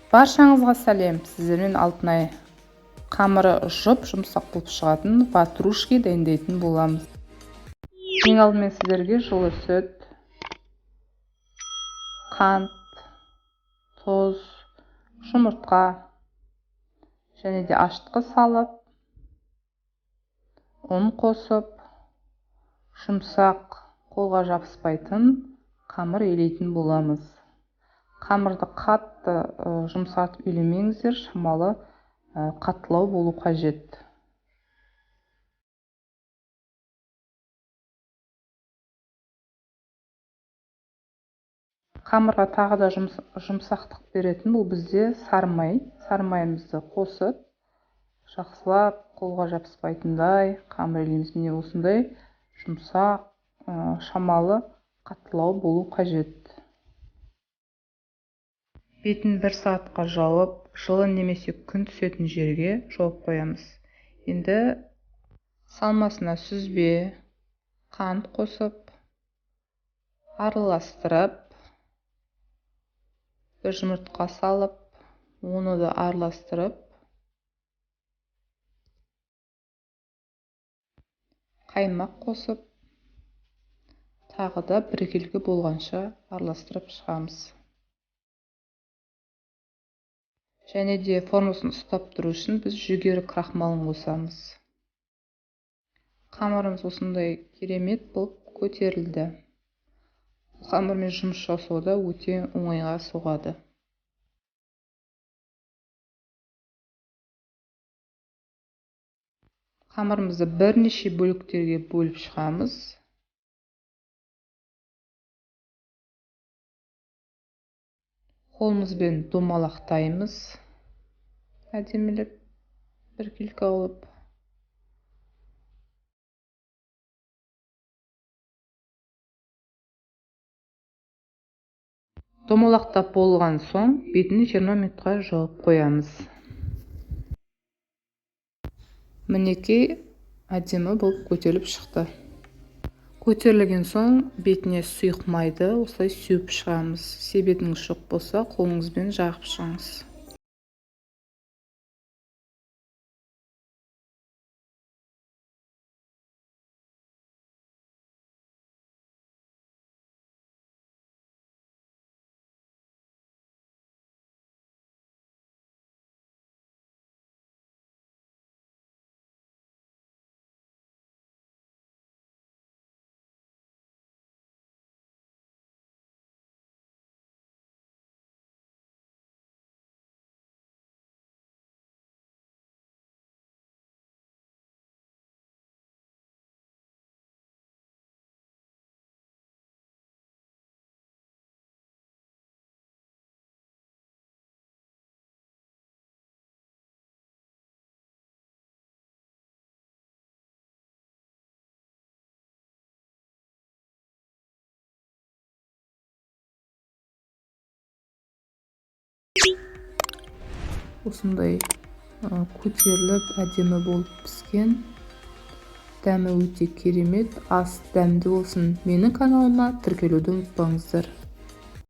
Баршаңызға сәлем. Сіздермен Алтынай қамыры жұмсақ болып шығатын ватрушки дайындайтын боламыз. Ең алдымен сіздерге жылы сүт, қант, тұз, жұмыртқа және де ашытқы салып, ұн қосып, жұмсақ, қолға жабыспайтын қамыр илейтін боламыз. Қамырды қатты жұмсартып илемеңіздер, шамалы қаттылау болу қажет. Қамырға тағы да жұмсақтық беретін бұл бізде сары май. Сары майымызды қосып, жақсылап қолға жабыспайтындай қамыр илейміз. Міне осындай жұмсақ, шамалы қаттылау болу қажет. Бетін 1 сағатқа жауып, жылы немесе күн түсетін жерге жауып қоямыз. Енді салмасына сүзбе, қант қосып, араластырып, бір жұмыртқа салып, оны да араластырып, қаймақ қосып, тағы да біркелкі болғанша араластырып шығамыз. Және де формасын ұстап тұру үшін біз жүгері крахмалын қосамыз. Қамырымыз осындай керемет болып көтерілді. Қамырмен жұмыс жасауда өте оңайға соғады. Қамырымызды бірнеше бөліктерге бөліп шығамыз. Қолымызбен домалақтаймыз, әдемілеп, біркелкі қылып. Домалақтап болған соң, бетін 20 минутқа жауып қоямыз. Мінекей әдемі болып көтеріліп шықты. Көтерілген соң бетіне сұйық майды осылай сүйіп шығамыз. Себетіңіз жоқ болса, қолыңызбен жағып шығыңыз. Осындай көтеріліп, әдемі болып піскен. Дәмі өте керемет, ас дәмді болсын. Менің каналыма тіркелуді ұмытпаңыздар.